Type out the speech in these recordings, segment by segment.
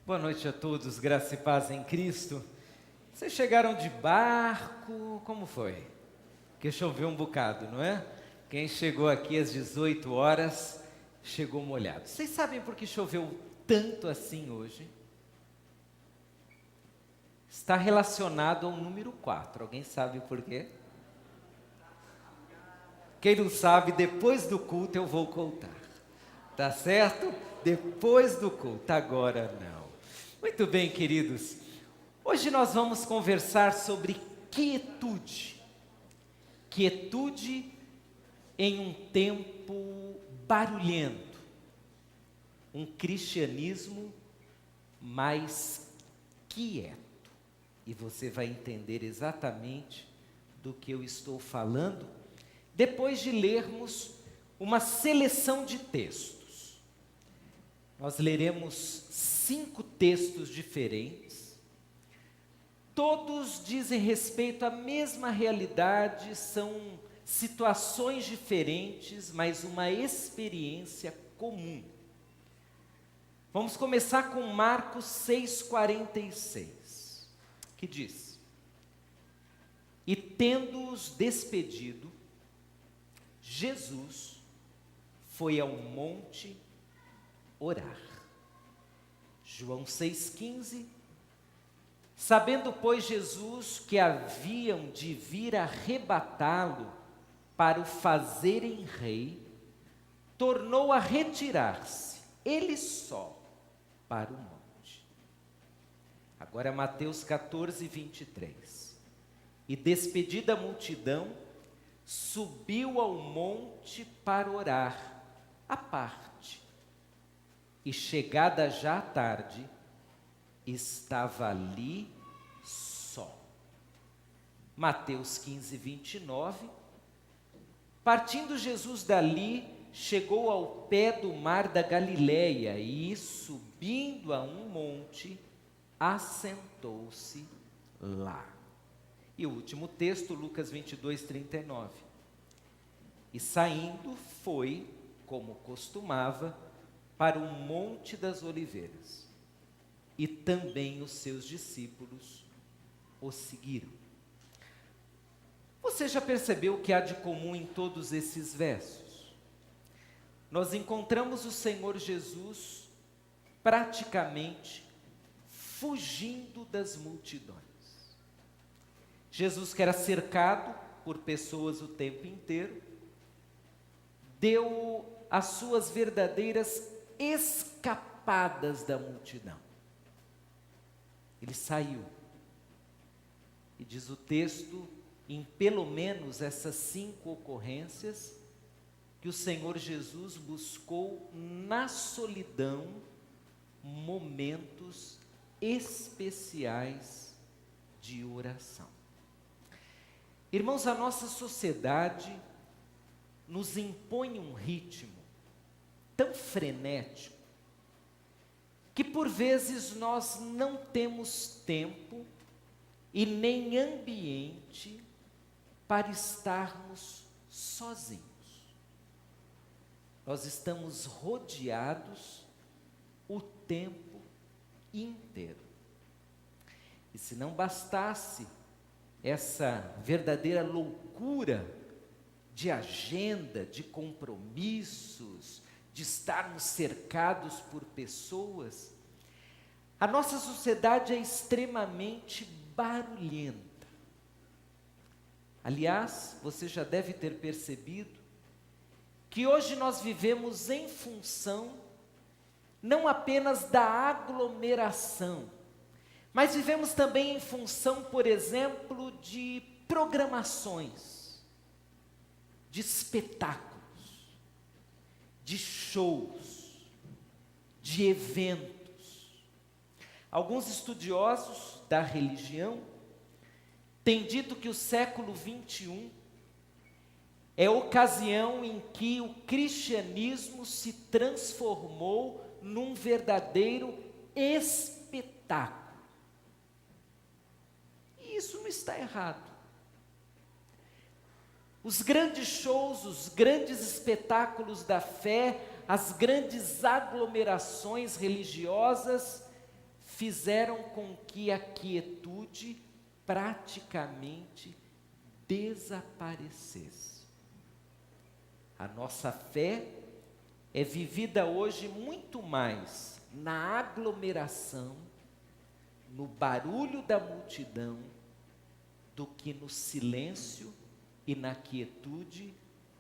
Boa noite a todos, graça e paz em Cristo. Vocês chegaram de barco, como foi? Porque choveu um bocado, não é? Quem chegou aqui às 18 horas, chegou molhado. Vocês sabem por que choveu tanto assim hoje? Está relacionado ao número 4. Alguém sabe por quê? Quem não sabe, depois do culto eu vou contar. Tá certo? Depois do culto, agora não. Muito bem, queridos. Hoje nós vamos conversar sobre quietude. Quietude em um tempo barulhento. Um cristianismo mais quieto. E você vai entender exatamente do que eu estou falando depois de lermos uma seleção de textos. Nós leremos 5 textos diferentes. Todos dizem respeito à mesma realidade, são situações diferentes, mas uma experiência comum. Vamos começar com Marcos 6,46, que diz: E tendo-os despedido, Jesus foi ao monte orar. João 6,15. Sabendo, pois, Jesus que haviam de vir arrebatá-lo para o fazerem rei, tornou a retirar-se, ele só, para o monte. Agora Mateus 14:23. E despedida a multidão, subiu ao monte para orar, à parte. E chegada já a tarde, estava ali só. Mateus 15:29. Partindo Jesus dali, chegou ao pé do mar da Galileia e, subindo a um monte, assentou-se lá. E o último texto, Lucas 22:39. E saindo foi, como costumava, para o Monte das Oliveiras. E também os seus discípulos o seguiram. Você já percebeu o que há de comum em todos esses versos? Nós encontramos o Senhor Jesus praticamente fugindo das multidões. Jesus, que era cercado por pessoas o tempo inteiro, deu as suas verdadeiras escapadas da multidão. Ele saiu. E diz o texto, em pelo menos essas 5 ocorrências, que o Senhor Jesus buscou na solidão momentos especiais de oração. Irmãos, a nossa sociedade nos impõe um ritmo tão frenético que por vezes nós não temos tempo e nem ambiente para estarmos sozinhos. Nós estamos rodeados o tempo inteiro. E se não bastasse essa verdadeira loucura de agenda, de compromissos, de estarmos cercados por pessoas, a nossa sociedade é extremamente barulhenta. Aliás, você já deve ter percebido que hoje nós vivemos em função não apenas da aglomeração, mas vivemos também em função, por exemplo, de programações, de espetáculos, de shows, de eventos. Alguns estudiosos da religião têm dito que o século 21 é a ocasião em que o cristianismo se transformou num verdadeiro espetáculo. E isso não está errado. Os grandes shows, os grandes espetáculos da fé, as grandes aglomerações religiosas fizeram com que a quietude praticamente desaparecesse. A nossa fé é vivida hoje muito mais na aglomeração, no barulho da multidão, do que no silêncio e na quietude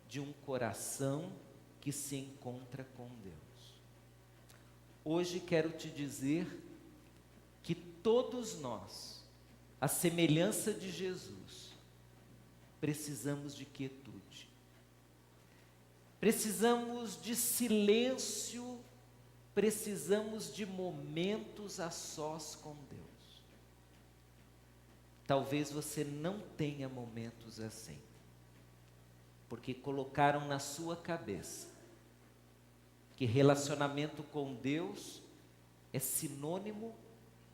de um coração que se encontra com Deus. Hoje quero te dizer que todos nós, à semelhança de Jesus, precisamos de quietude. Precisamos de silêncio, precisamos de momentos a sós com Deus. Talvez você não tenha momentos assim, porque colocaram na sua cabeça que relacionamento com Deus é sinônimo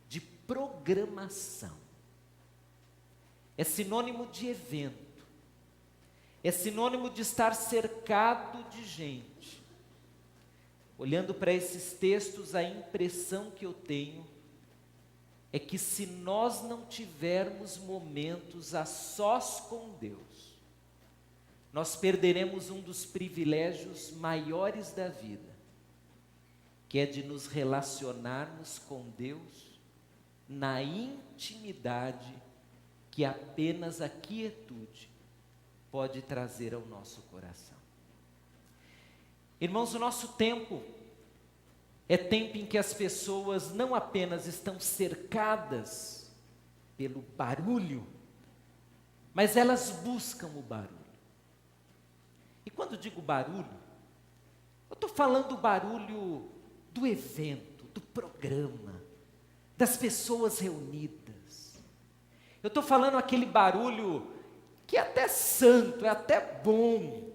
de programação, é sinônimo de evento, é sinônimo de estar cercado de gente. Olhando para esses textos, a impressão que eu tenho é que se nós não tivermos momentos a sós com Deus, nós perderemos um dos privilégios maiores da vida, que é de nos relacionarmos com Deus na intimidade que apenas a quietude pode trazer ao nosso coração. Irmãos, o nosso tempo é tempo em que as pessoas não apenas estão cercadas pelo barulho, mas elas buscam o barulho. E quando digo barulho, eu estou falando do barulho do evento, do programa, das pessoas reunidas. Eu estou falando aquele barulho que é até santo, é até bom,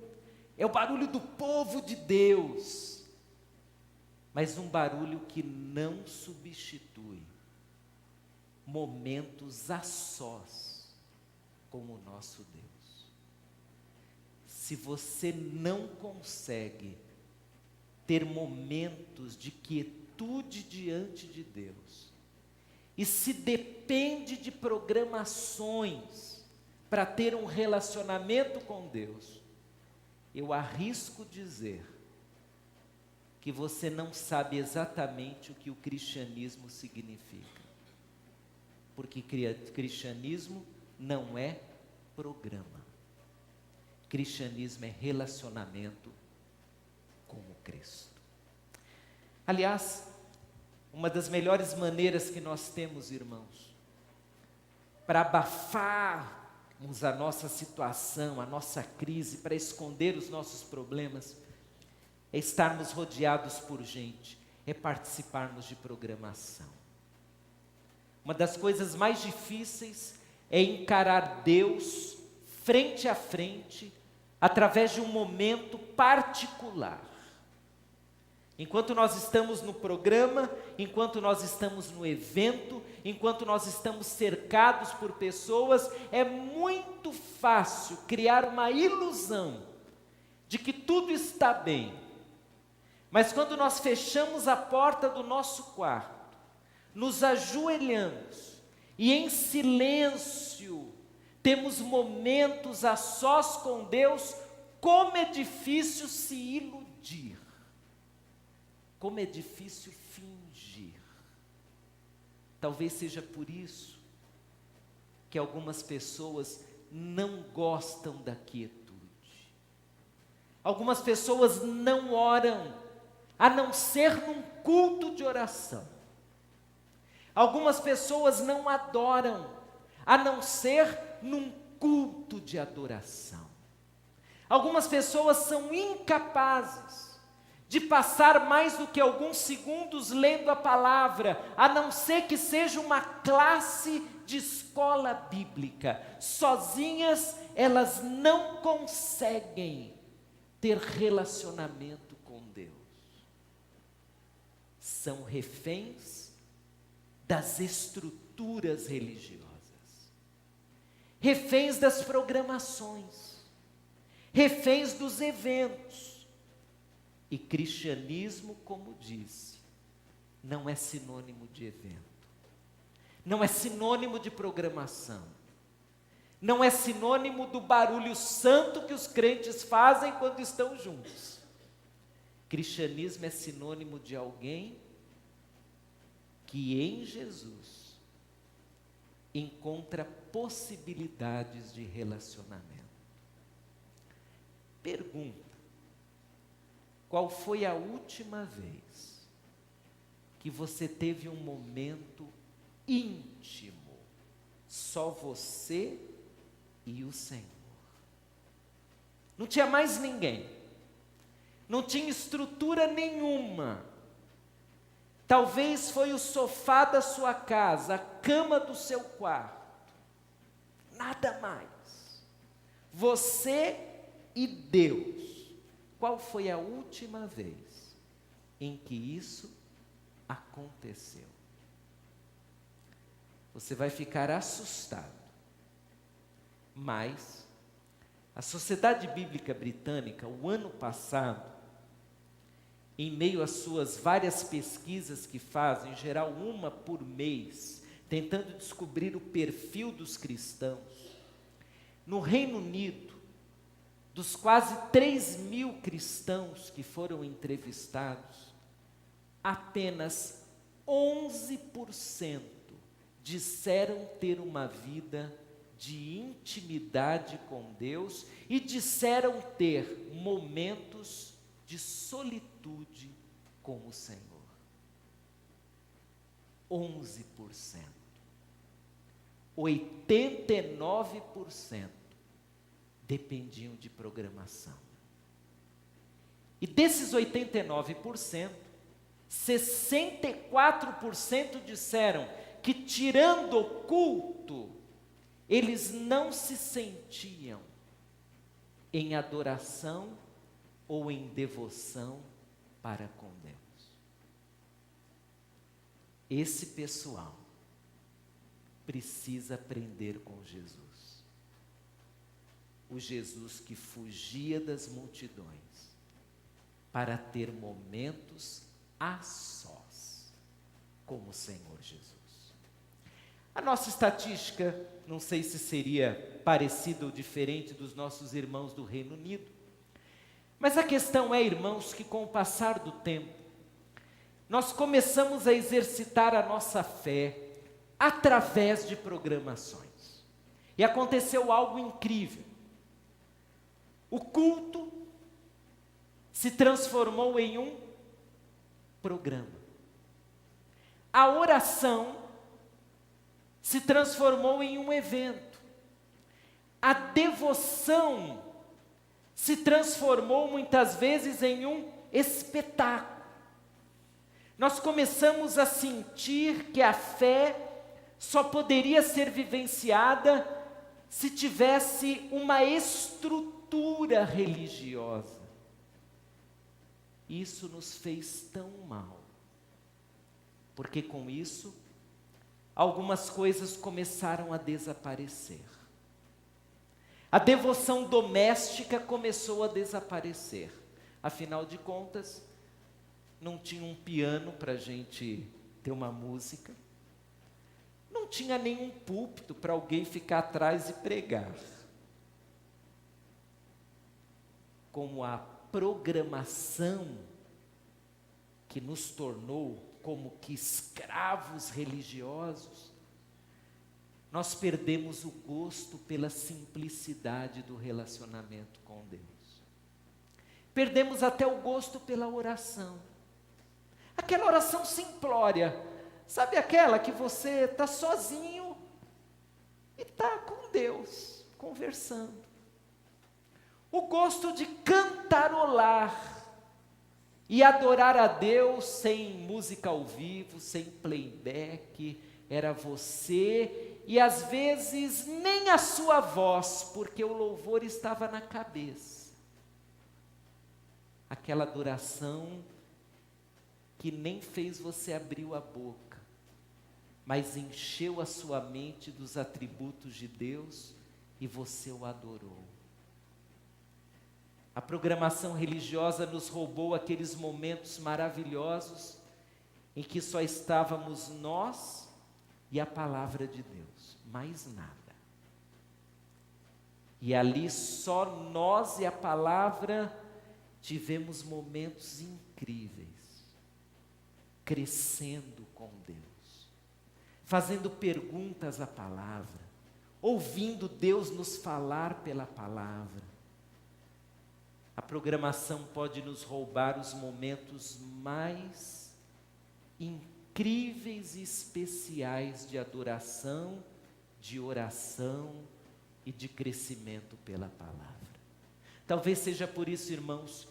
é o barulho do povo de Deus, mas um barulho que não substitui momentos a sós com o nosso Deus. Se você não consegue ter momentos de quietude diante de Deus, e se depende de programações para ter um relacionamento com Deus, eu arrisco dizer que você não sabe exatamente o que o cristianismo significa. Porque cristianismo não é programa. Cristianismo é relacionamento com o Cristo. Aliás, uma das melhores maneiras que nós temos, irmãos, para abafarmos a nossa situação, a nossa crise, para esconder os nossos problemas, é estarmos rodeados por gente, é participarmos de programação. Uma das coisas mais difíceis é encarar Deus frente a frente, através de um momento particular. Enquanto nós estamos no programa, enquanto nós estamos no evento, enquanto nós estamos cercados por pessoas, é muito fácil criar uma ilusão de que tudo está bem. Mas quando nós fechamos a porta do nosso quarto, nos ajoelhamos e em silêncio temos momentos a sós com Deus, como é difícil se iludir. Como é difícil fingir. Talvez seja por isso que algumas pessoas não gostam da quietude. Algumas pessoas não oram, a não ser num culto de oração. Algumas pessoas não adoram, a não ser num culto de adoração. Algumas pessoas são incapazes de passar mais do que alguns segundos lendo a palavra, a não ser que seja uma classe de escola bíblica. Sozinhas, elas não conseguem ter relacionamento com Deus. São reféns das estruturas religiosas, reféns das programações, reféns dos eventos. E cristianismo, como disse, não é sinônimo de evento. não é sinônimo de programação, não é sinônimo do barulho santo que os crentes fazem quando estão juntos. Cristianismo é sinônimo de alguém que em Jesus encontra possibilidades de relacionamento. Pergunta: qual foi a última vez que você teve um momento íntimo, só você e o Senhor? Não tinha mais ninguém, não tinha estrutura nenhuma. Talvez foi o sofá da sua casa, a cama do seu quarto, nada mais. Você e Deus. Qual foi a última vez em que isso aconteceu? Você vai ficar assustado, mas a Sociedade Bíblica Britânica, o ano passado, em meio às suas várias pesquisas que fazem, em geral uma por mês, tentando descobrir o perfil dos cristãos, no Reino Unido, dos quase 3.000 cristãos que foram entrevistados, apenas 11% disseram ter uma vida de intimidade com Deus e disseram ter momentos de solitude com o Senhor. 11%. 89% dependiam de programação. E desses 89%, 64% disseram que, tirando o culto, eles não se sentiam em adoração ou em devoção para com Deus. Esse pessoal precisa aprender com Jesus. O Jesus que fugia das multidões para ter momentos a sós com o Senhor Jesus. A nossa estatística, não sei se seria parecida ou diferente dos nossos irmãos do Reino Unido, mas a questão é, irmãos, que com o passar do tempo, nós começamos a exercitar a nossa fé através de programações. E aconteceu algo incrível. O culto se transformou em um programa. A oração se transformou em um evento. A devoção se transformou muitas vezes em um espetáculo. Nós começamos a sentir que a fé só poderia ser vivenciada se tivesse uma estrutura religiosa. Isso nos fez tão mal, porque com isso, algumas coisas começaram a desaparecer. A devoção doméstica começou a desaparecer. Afinal de contas, não tinha um piano para a gente ter uma música, não tinha nenhum púlpito para alguém ficar atrás e pregar. Como a programação que nos tornou como que escravos religiosos, nós perdemos o gosto pela simplicidade do relacionamento com Deus. Perdemos até o gosto pela oração. Aquela oração simplória, sabe aquela que você está sozinho e está com Deus, conversando. O gosto de cantarolar e adorar a Deus sem música ao vivo, sem playback, era você e às vezes nem a sua voz, porque o louvor estava na cabeça. Aquela adoração que nem fez você abrir a boca, mas encheu a sua mente dos atributos de Deus e você o adorou. A programação religiosa nos roubou aqueles momentos maravilhosos em que só estávamos nós e a palavra de Deus, mais nada. E ali só nós e a palavra tivemos momentos incríveis, crescendo com Deus, fazendo perguntas à palavra, ouvindo Deus nos falar pela palavra. A programação pode nos roubar os momentos mais incríveis e especiais de adoração, de oração e de crescimento pela palavra. Talvez seja por isso, irmãos,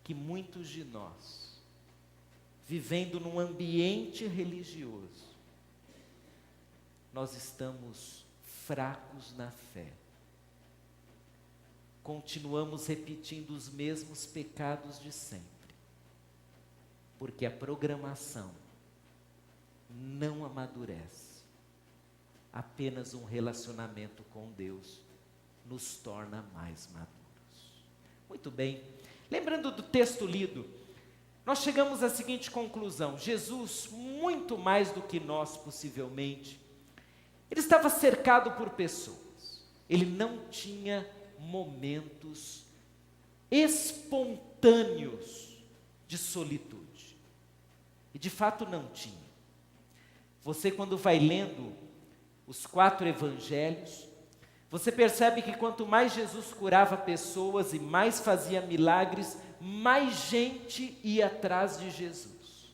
que muitos de nós, vivendo num ambiente religioso, nós estamos fracos na fé. Continuamos repetindo os mesmos pecados de sempre, porque a programação não amadurece. Apenas um relacionamento com Deus nos torna mais maduros. Muito bem, lembrando do texto lido, nós chegamos à seguinte conclusão: Jesus, muito mais do que nós possivelmente, ele estava cercado por pessoas, ele não tinha momentos espontâneos de solitude, e de fato não tinha. Você, quando vai lendo os 4 evangelhos, você percebe que quanto mais Jesus curava pessoas e mais fazia milagres, mais gente ia atrás de Jesus.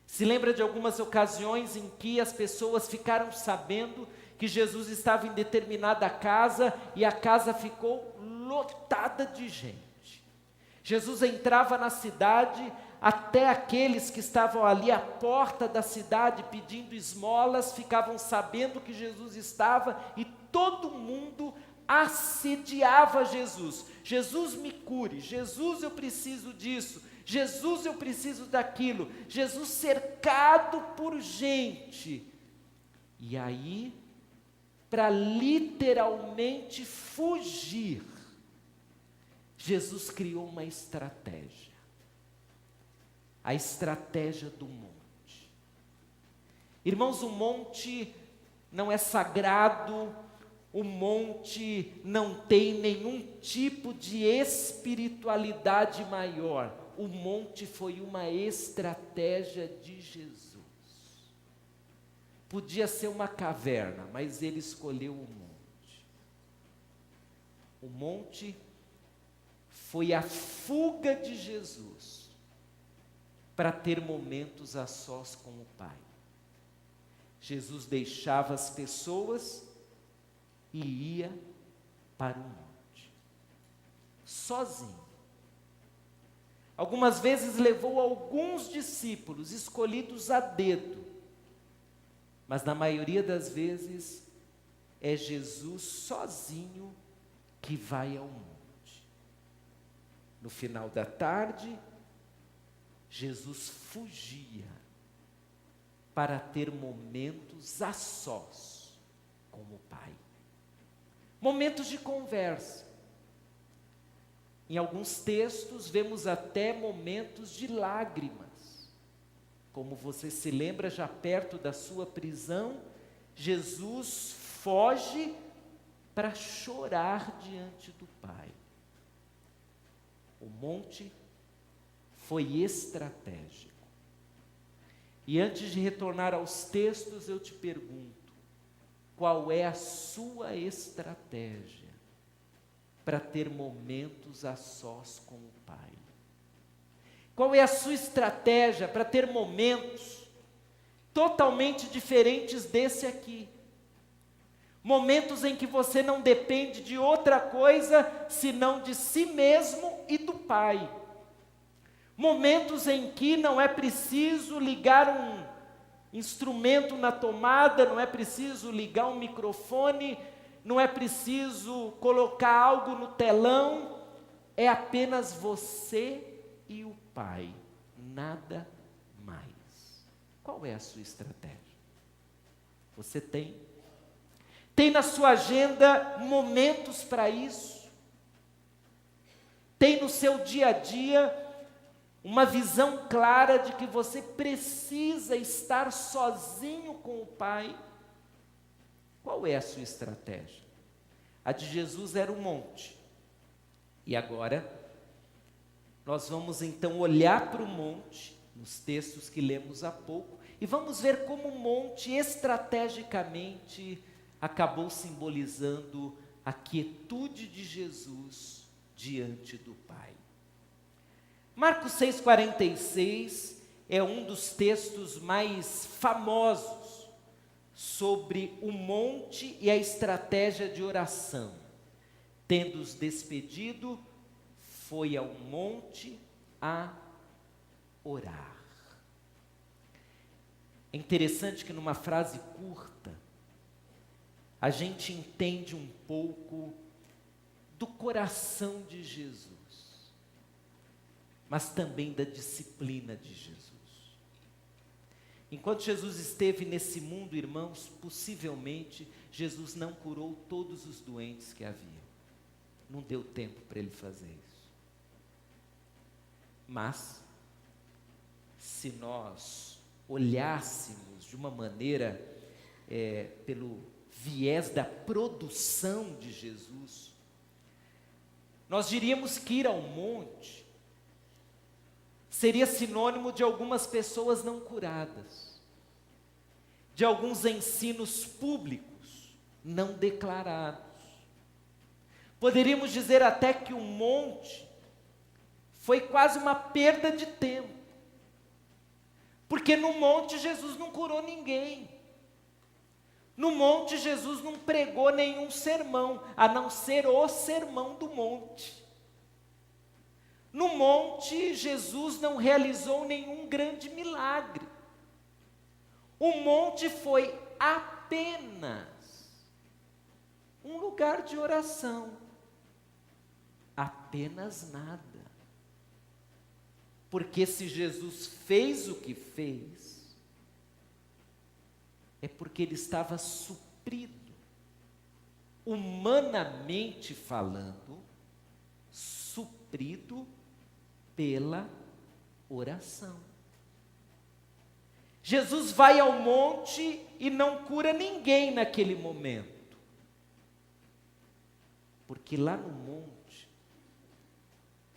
Se lembra de algumas ocasiões em que as pessoas ficaram sabendo que Jesus estava em determinada casa e a casa ficou lotada de gente. Jesus entrava na cidade, até aqueles que estavam ali à porta da cidade pedindo esmolas ficavam sabendo que Jesus estava, e todo mundo assediava Jesus. Jesus, me cure. Jesus, eu preciso disso. Jesus, eu preciso daquilo. Jesus cercado por gente. E aí, para literalmente fugir, Jesus criou uma estratégia. A estratégia do monte. Irmãos, o monte não é sagrado, o monte não tem nenhum tipo de espiritualidade maior. O monte foi uma estratégia de Jesus. Podia ser uma caverna, mas ele escolheu o monte. O monte foi a fuga de Jesus para ter momentos a sós com o Pai. Jesus deixava as pessoas e ia para o monte, sozinho. Algumas vezes levou alguns discípulos escolhidos a dedo, mas na maioria das vezes é Jesus sozinho que vai ao monte. No final da tarde, Jesus fugia para ter momentos a sós com o Pai. Momentos de conversa. Em alguns textos vemos até momentos de lágrimas. Como você se lembra, já perto da sua prisão, Jesus foge para chorar diante do Pai. O monte foi estratégico. E antes de retornar aos textos, eu te pergunto: qual é a sua estratégia para ter momentos a sós com o Pai? Qual é a sua estratégia para ter momentos totalmente diferentes desse aqui? Momentos em que você não depende de outra coisa senão de si mesmo e do Pai. Momentos em que não é preciso ligar um instrumento na tomada, não é preciso ligar um microfone, não é preciso colocar algo no telão, é apenas você e o Pai, nada mais. Qual é a sua estratégia? Você tem na sua agenda momentos para isso? Tem no seu dia a dia uma visão clara de que você precisa estar sozinho com o Pai, qual é a sua estratégia? A de Jesus era o monte. E agora, nós vamos então olhar para o monte, nos textos que lemos há pouco, e vamos ver como o monte estrategicamente acabou simbolizando a quietude de Jesus diante do Pai. Marcos 6,46 é um dos textos mais famosos sobre o monte e a estratégia de oração. Tendo-os despedido, foi ao monte a orar. É interessante que numa frase curta, a gente entende um pouco do coração de Jesus, mas também da disciplina de Jesus. Enquanto Jesus esteve nesse mundo, irmãos, possivelmente Jesus não curou todos os doentes que havia. Não deu tempo para ele fazer isso. Mas, se nós olhássemos de uma maneira, pelo viés da produção de Jesus, nós diríamos que ir ao monte seria sinônimo de algumas pessoas não curadas, de alguns ensinos públicos não declarados. Poderíamos dizer até que o monte foi quase uma perda de tempo, porque no monte Jesus não curou ninguém. No monte Jesus não pregou nenhum sermão, a não ser o sermão do monte. No monte Jesus não realizou nenhum grande milagre. O monte foi apenas um lugar de oração. Apenas nada. Porque se Jesus fez o que fez, é porque ele estava suprido, humanamente falando, suprido pela oração. Jesus vai ao monte e não cura ninguém naquele momento, porque lá no monte,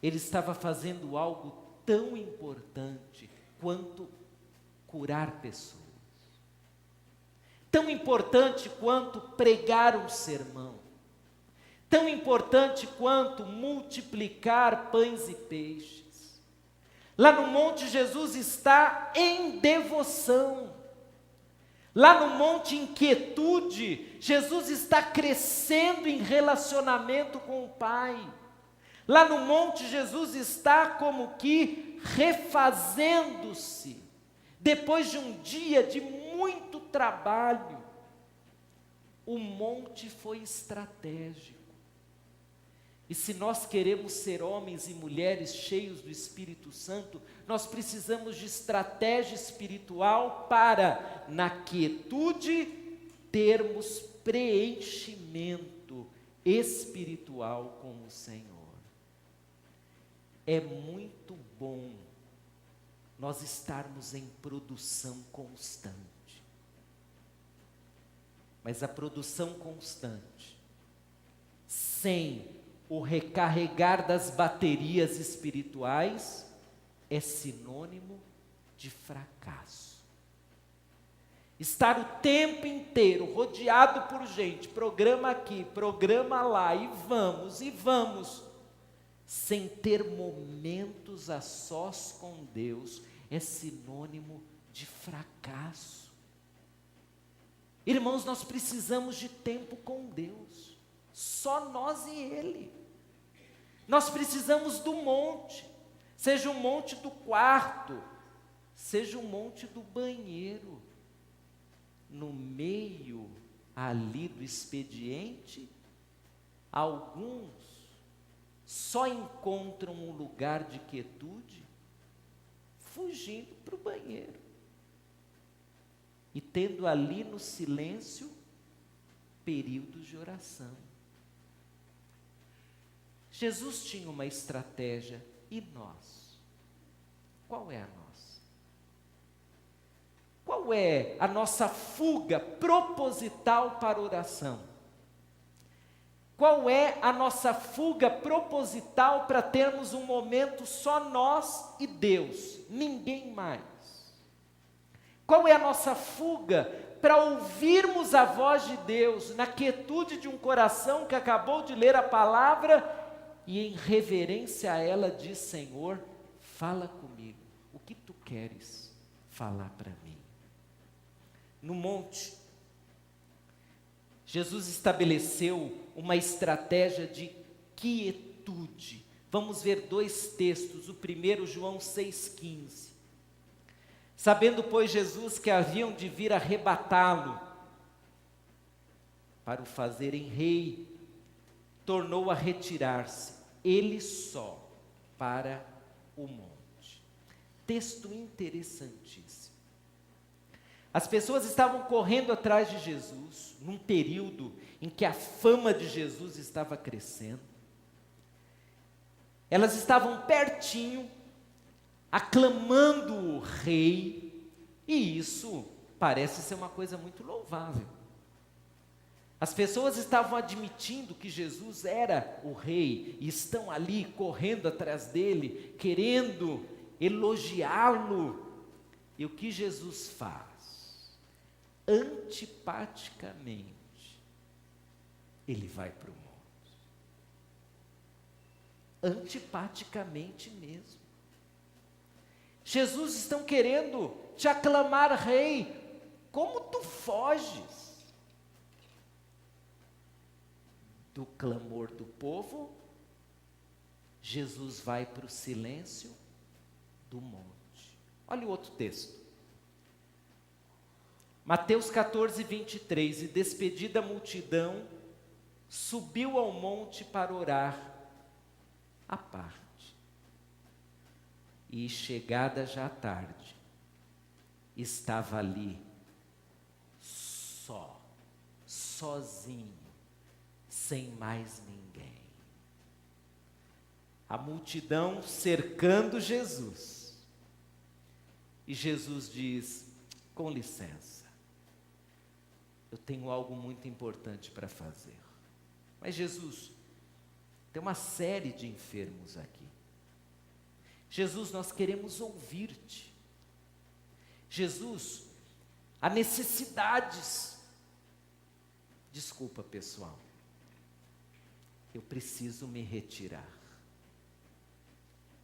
ele estava fazendo algo tão importante quanto curar pessoas, tão importante quanto pregar um sermão, tão importante quanto multiplicar pães e peixes. Lá no monte Jesus está em devoção. Lá no monte em quietude, Jesus está crescendo em relacionamento com o Pai. Lá no monte Jesus está como que refazendo-se, depois de um dia de muito trabalho. O monte foi estratégico. E se nós queremos ser homens e mulheres cheios do Espírito Santo, nós precisamos de estratégia espiritual para, na quietude, termos preenchimento espiritual com o Senhor. É muito bom nós estarmos em produção constante. Mas a produção constante, sem o recarregar das baterias espirituais, é sinônimo de fracasso. Estar o tempo inteiro rodeado por gente, programa aqui, programa lá, e vamos, sem ter momentos a sós com Deus, é sinônimo de fracasso. Irmãos, nós precisamos de tempo com Deus, só nós e Ele. Nós precisamos do monte, seja o monte do quarto, seja o monte do banheiro. No meio ali do expediente, alguns só encontram um lugar de quietude fugindo para o banheiro e tendo ali no silêncio períodos de oração. Jesus tinha uma estratégia, e nós? Qual é a nossa? Qual é a nossa fuga proposital para a oração? Qual é a nossa fuga proposital para termos um momento só nós e Deus, ninguém mais? Qual é a nossa fuga para ouvirmos a voz de Deus na quietude de um coração que acabou de ler a palavra e em reverência a ela diz: Senhor, fala comigo, o que tu queres falar para mim? No monte, Jesus estabeleceu uma estratégia de quietude. Vamos ver dois textos, o primeiro, João 6,15. Sabendo, pois, Jesus que haviam de vir arrebatá-lo para o fazerem rei, tornou a retirar-se, ele só, para o monte. Texto interessantíssimo. As pessoas estavam correndo atrás de Jesus, num período em que a fama de Jesus estava crescendo. Elas estavam pertinho, aclamando o rei, e isso parece ser uma coisa muito louvável. As pessoas estavam admitindo que Jesus era o rei, e estão ali correndo atrás dele, querendo elogiá-lo. E o que Jesus faz? Antipaticamente, ele vai para o monte. Antipaticamente mesmo. Jesus estão querendo te aclamar rei, como tu foges do clamor do povo? Jesus vai para o silêncio do monte. Olha o outro texto. Mateus 14, 23, e despedida a multidão, subiu ao monte para orar à parte. E chegada já a tarde, estava ali, sozinho, sem mais ninguém. A multidão cercando Jesus. E Jesus diz: com licença, eu tenho algo muito importante para fazer. Mas Jesus, tem uma série de enfermos aqui. Jesus, nós queremos ouvir-te. Jesus, há necessidades. Desculpa, pessoal, eu preciso me retirar.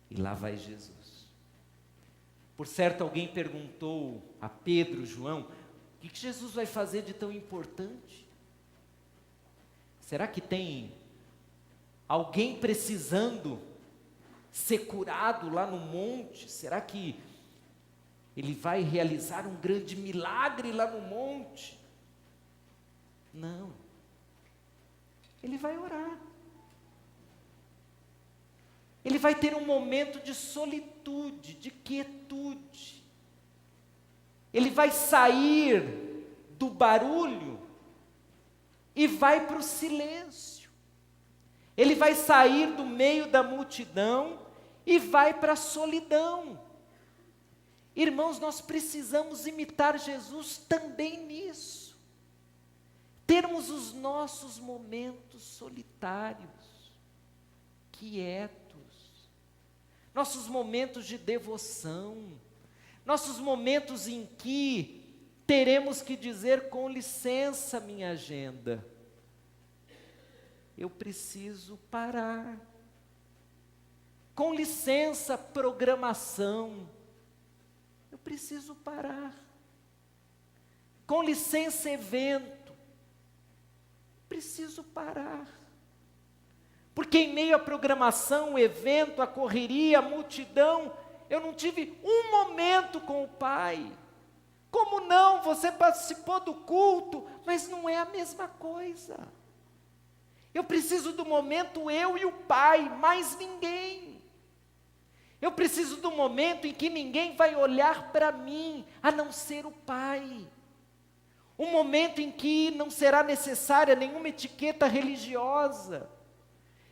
E lá vai Jesus. Por certo, alguém perguntou a Pedro, João, o que Jesus vai fazer de tão importante? Será que tem alguém precisando ser curado lá no monte? Será que ele vai realizar um grande milagre lá no monte? Não. Ele vai orar. Ele vai ter um momento de solitude, de quietude. Ele vai sair do barulho e vai para o silêncio. Ele vai sair do meio da multidão e vai para a solidão. Irmãos, nós precisamos imitar Jesus também nisso. Termos os nossos momentos solitários, quietos, nossos momentos de devoção, nossos momentos em que teremos que dizer: com licença, minha agenda, eu preciso parar. Com licença, programação, eu preciso parar. Com licença, evento, preciso parar. Porque em meio à programação, o evento, a correria, a multidão, eu não tive um momento com o Pai. Como não? Você participou do culto, mas não é a mesma coisa. Eu preciso do momento eu e o Pai, mais ninguém. Eu preciso do momento em que ninguém vai olhar para mim, a não ser o Pai. Um momento em que não será necessária nenhuma etiqueta religiosa.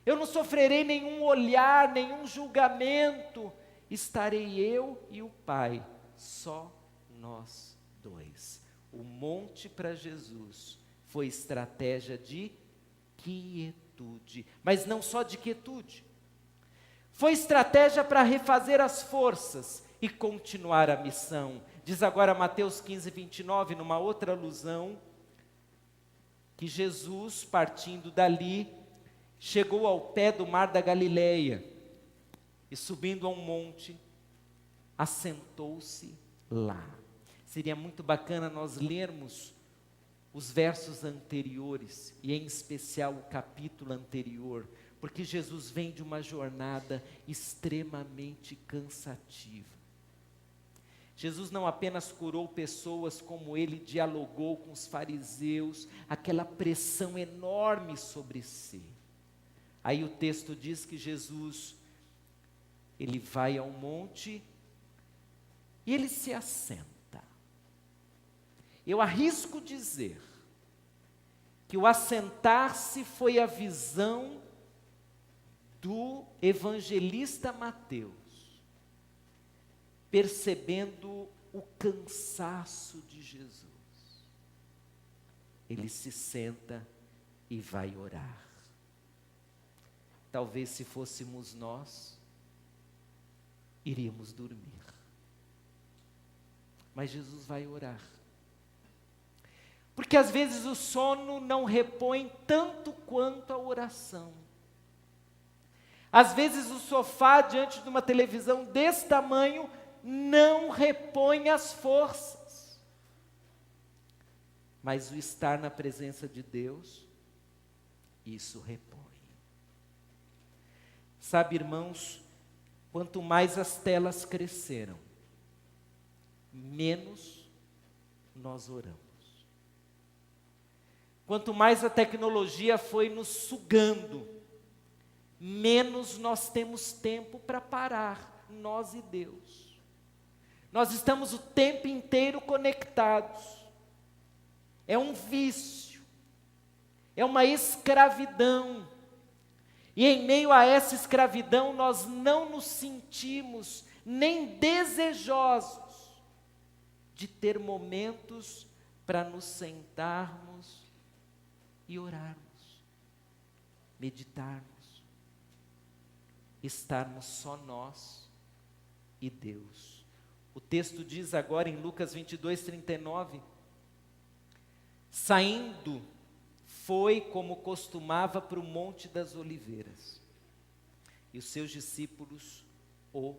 Eu não sofrerei nenhum olhar, nenhum julgamento. estarei eu e o Pai, só nós dois. O monte para Jesus foi estratégia de quietude, mas não só de quietude. Foi estratégia para refazer as forças e continuar a missão. Diz agora Mateus 15, 29, numa outra alusão, que Jesus, partindo dali, chegou ao pé do mar da Galileia e, subindo a um monte, assentou-se lá. Seria muito bacana nós lermos os versos anteriores, e em especial o capítulo anterior, porque Jesus vem de uma jornada extremamente cansativa. Jesus não apenas curou pessoas, como ele dialogou com os fariseus, aquela pressão enorme sobre si. Aí o texto diz que Jesus, ele vai ao monte e ele se assenta. Eu arrisco dizer que o assentar-se foi a visão do evangelista Mateus, percebendo o cansaço de Jesus. Ele se senta e vai orar. Talvez se fôssemos nós, iríamos dormir. Mas Jesus vai orar. Porque às vezes o sono não repõe tanto quanto a oração. Às vezes o sofá diante de uma televisão desse tamanho não repõe as forças. Mas o estar na presença de Deus, isso repõe. Sabe, irmãos, quanto mais as telas cresceram, menos nós oramos. Quanto mais a tecnologia foi nos sugando, menos nós temos tempo para parar, nós e Deus. Nós estamos o tempo inteiro conectados. É um vício, é uma escravidão. E em meio a essa escravidão, nós não nos sentimos nem desejosos de ter momentos para nos sentarmos e orarmos, meditarmos, estarmos só nós e Deus. O texto diz agora em Lucas 22, 39, saindo, foi como costumava para o Monte das Oliveiras, e os seus discípulos o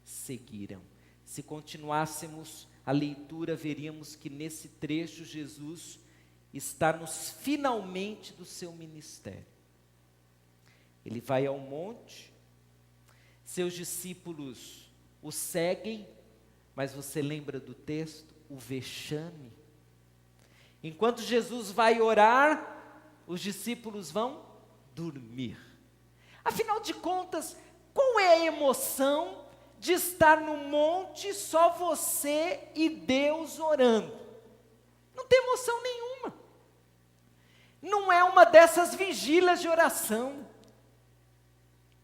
seguiram. Se continuássemos a leitura, veríamos que nesse trecho Jesus está nos finalmente do seu ministério. Ele vai ao monte, seus discípulos o seguem, mas você lembra do texto? O vexame. Enquanto Jesus vai orar, os discípulos vão dormir. Afinal de contas, qual é a emoção de estar no monte só você e Deus orando? Não tem emoção nenhuma. Não é uma dessas vigílias de oração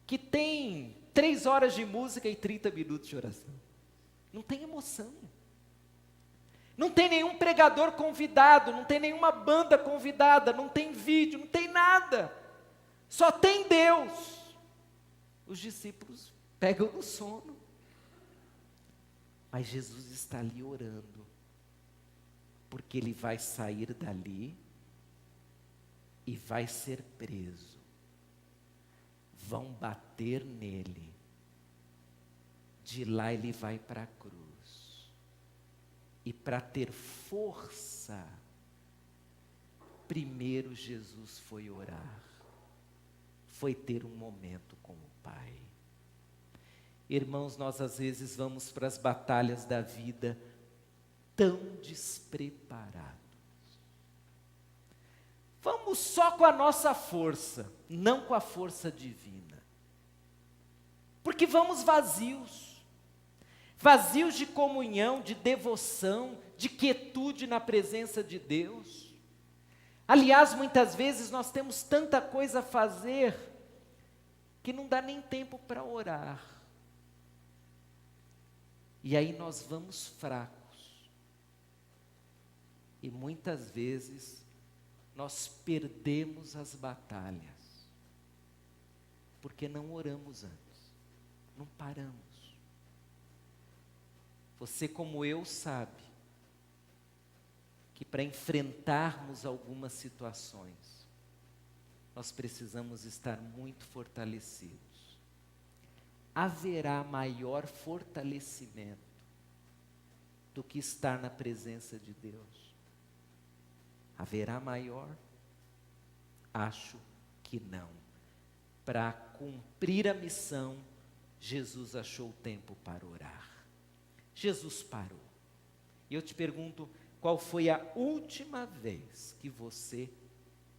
que tem 3 horas de música e 30 minutos de oração. Não tem emoção. Não tem nenhum pregador convidado, não tem nenhuma banda convidada, não tem vídeo, não tem nada. Só tem Deus. Os discípulos pegam no sono. Mas Jesus está ali orando, porque ele vai sair dali e vai ser preso. Vão bater nele. De lá ele vai para a cruz. E para ter força, primeiro Jesus foi orar. Foi ter um momento com o Pai. Irmãos, nós às vezes vamos para as batalhas da vida tão despreparados. Vamos só com a nossa força, não com a força divina. Porque vamos vazios. Vazios de comunhão, de devoção, de quietude na presença de Deus. Aliás, muitas vezes nós temos tanta coisa a fazer que não dá nem tempo para orar. E aí nós vamos fracos. E muitas vezes nós perdemos as batalhas, porque não oramos antes, não paramos. Você, como eu, sabe que para enfrentarmos algumas situações, nós precisamos estar muito fortalecidos. Haverá maior fortalecimento do que estar na presença de Deus? Haverá maior? Acho que não. Para cumprir a missão, Jesus achou tempo para orar. Jesus parou. E eu te pergunto, qual foi a última vez que você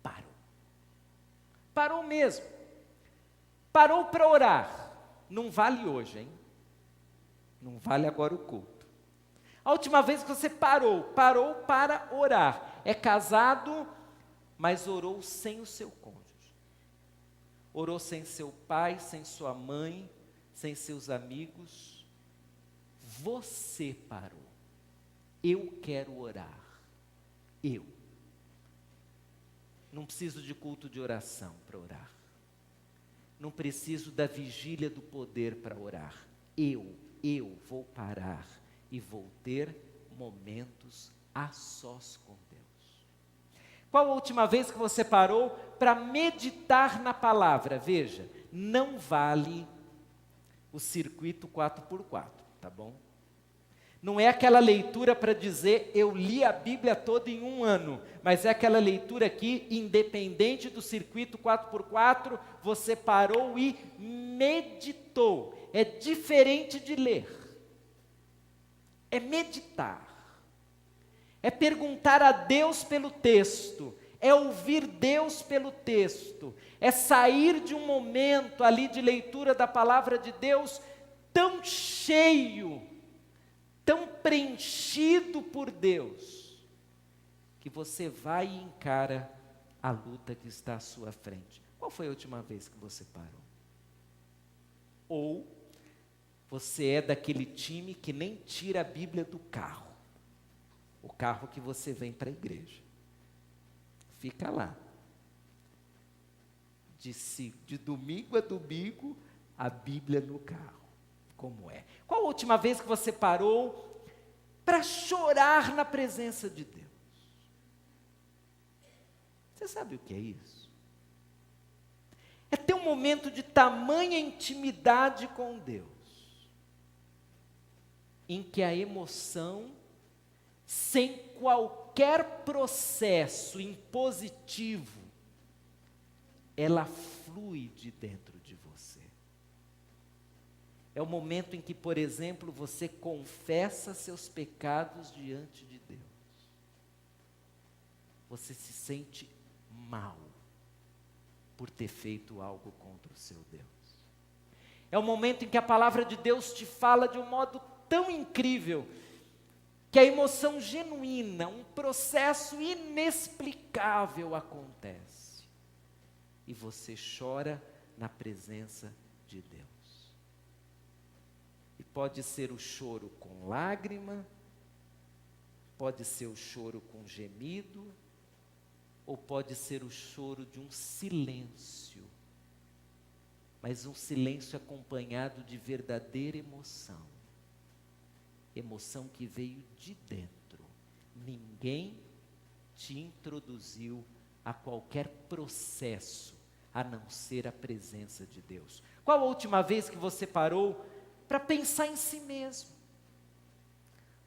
parou? Parou mesmo. Parou para orar. Não vale hoje, hein? Não vale agora o culto. A última vez que você parou para orar. É casado, mas orou sem o seu cônjuge. Orou sem seu pai, sem sua mãe, sem seus amigos. Você parou. Eu quero orar. Eu. Não preciso de culto de oração para orar. Não preciso da vigília do poder para orar. Eu vou parar e vou ter momentos a sós com Deus. Qual a última vez que você parou para meditar na palavra? Veja, não vale o circuito 4x4, tá bom? Não é aquela leitura para dizer, eu li a Bíblia toda em um ano, mas é aquela leitura aqui, independente do circuito 4x4, você parou e meditou. É diferente de ler. É meditar. É perguntar a Deus pelo texto. É ouvir Deus pelo texto. É sair de um momento ali de leitura da palavra de Deus tão cheio, tão preenchido por Deus, que você vai e encara a luta que está à sua frente. Qual foi a última vez que você parou? Ou você é daquele time que nem tira a Bíblia do carro, o carro que você vem para a igreja, fica lá, de domingo a domingo, a Bíblia no carro. Como é? Qual a última vez que você parou para chorar na presença de Deus? Você sabe o que é isso? É ter um momento de tamanha intimidade com Deus, em que a emoção, sem qualquer processo impositivo, ela flui de dentro de você. É o momento em que, por exemplo, você confessa seus pecados diante de Deus. Você se sente mal por ter feito algo contra o seu Deus. É o momento em que a palavra de Deus te fala de um modo tão incrível, que a emoção genuína, um processo inexplicável acontece. E você chora na presença de Deus. E pode ser o choro com lágrima, pode ser o choro com gemido, ou pode ser o choro de um silêncio, mas um silêncio acompanhado de verdadeira emoção. Emoção que veio de dentro. Ninguém te introduziu a qualquer processo, a não ser a presença de Deus. Qual a última vez que você parou para pensar em si mesmo?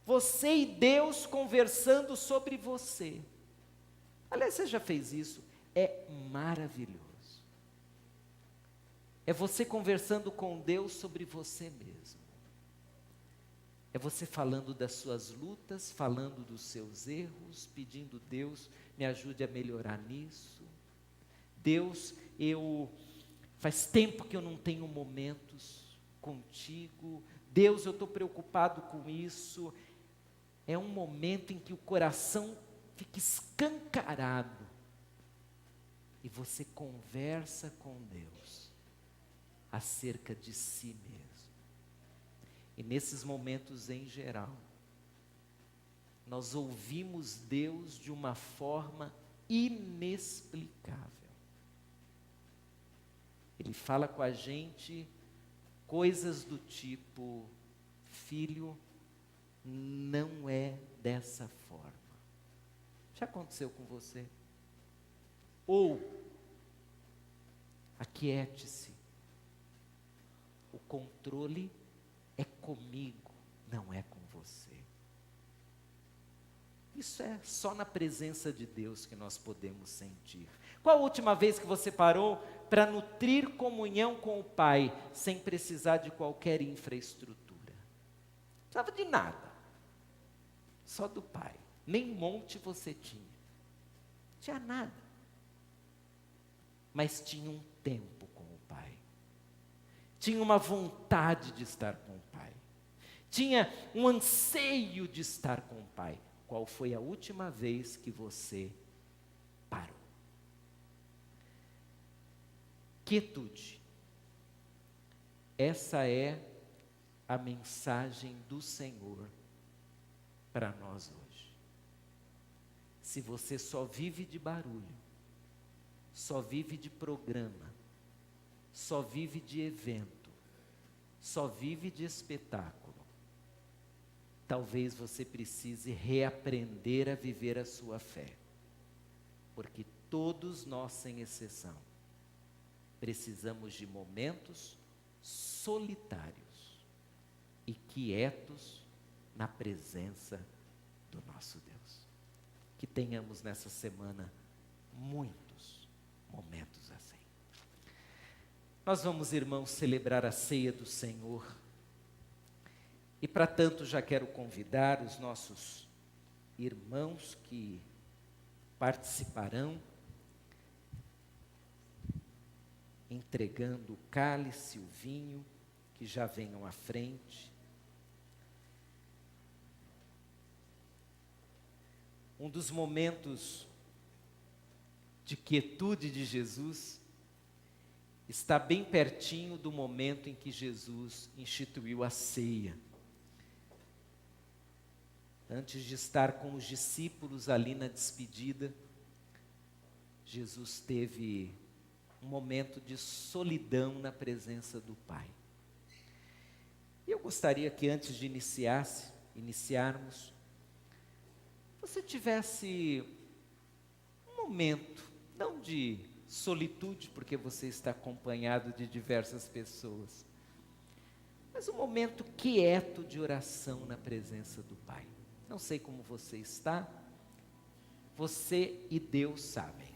Você e Deus conversando sobre você. Aliás, você já fez isso? É maravilhoso. É você conversando com Deus sobre você mesmo. É você falando das suas lutas, falando dos seus erros, pedindo, Deus, me ajude a melhorar nisso. Deus, faz tempo que eu não tenho momentos contigo. Deus, eu estou preocupado com isso. É um momento em que o coração fica escancarado e você conversa com Deus acerca de si mesmo. E nesses momentos em geral, nós ouvimos Deus de uma forma inexplicável. Ele fala com a gente coisas do tipo: filho, não é dessa forma. Já aconteceu com você? Ou, aquiete-se, o controle é comigo, não é com você. Isso é só na presença de Deus que nós podemos sentir. Qual a última vez que você parou para nutrir comunhão com o Pai, sem precisar de qualquer infraestrutura? Não precisava de nada, só do Pai. Nem monte você tinha, não tinha nada. Mas tinha um tempo com o Pai, tinha uma vontade de estar com o Pai, tinha um anseio de estar com o Pai. Qual foi a última vez que você parou? Quietude. Essa é a mensagem do Senhor para nós hoje. Se você só vive de barulho, só vive de programa, só vive de evento, só vive de espetáculo, talvez você precise reaprender a viver a sua fé. Porque todos nós, sem exceção, precisamos de momentos solitários e quietos na presença do nosso Deus. Que tenhamos nessa semana muitos momentos assim. Nós vamos, irmãos, celebrar a ceia do Senhor. E para tanto já quero convidar os nossos irmãos que participarão, entregando o cálice, o vinho, que já venham à frente. Um dos momentos de quietude de Jesus está bem pertinho do momento em que Jesus instituiu a ceia. Antes de estar com os discípulos ali na despedida, Jesus teve um momento de solidão na presença do Pai. E eu gostaria que antes de iniciarmos, você tivesse um momento, não de solitude, porque você está acompanhado de diversas pessoas, mas um momento quieto de oração na presença do Pai. Não sei como você está, você e Deus sabem.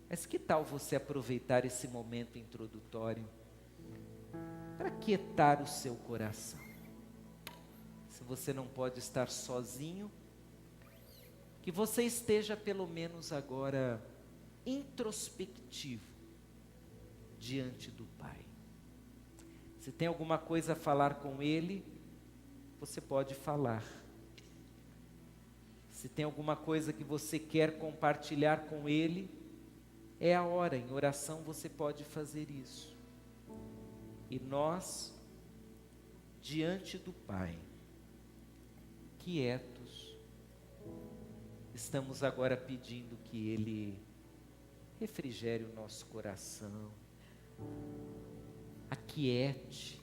Mas que tal você aproveitar esse momento introdutório para quietar o seu coração? Se você não pode estar sozinho, que você esteja pelo menos agora introspectivo diante do Pai. Se tem alguma coisa a falar com Ele, você pode falar. Se tem alguma coisa que você quer compartilhar com Ele, é a hora, em oração você pode fazer isso. E nós, diante do Pai, quietos, estamos agora pedindo que Ele refrigere o nosso coração, aquiete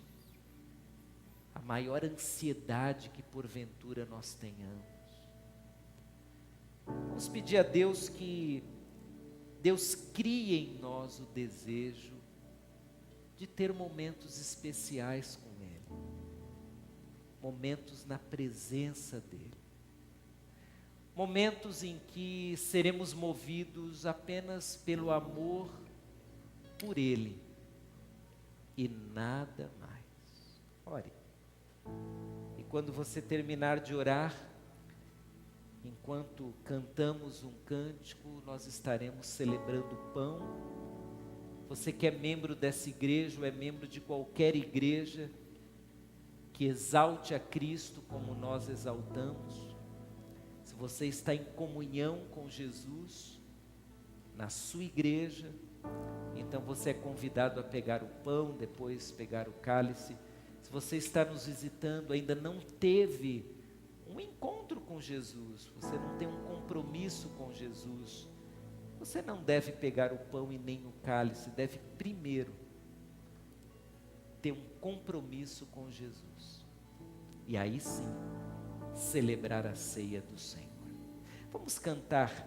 a maior ansiedade que porventura nós tenhamos. Vamos pedir a Deus que Deus crie em nós o desejo de ter momentos especiais com Ele, momentos na presença dEle, momentos em que seremos movidos apenas pelo amor por Ele e nada mais. Ore. E quando você terminar de orar, enquanto cantamos um cântico, nós estaremos celebrando o pão. Você que é membro dessa igreja, ou é membro de qualquer igreja, que exalte a Cristo como nós exaltamos. Se você está em comunhão com Jesus, na sua igreja, então você é convidado a pegar o pão, depois pegar o cálice. Se você está nos visitando, ainda não teve um encontro com Jesus, você não tem um compromisso com Jesus, você não deve pegar o pão e nem o cálice, deve primeiro ter um compromisso com Jesus. E aí sim, celebrar a ceia do Senhor. Vamos cantar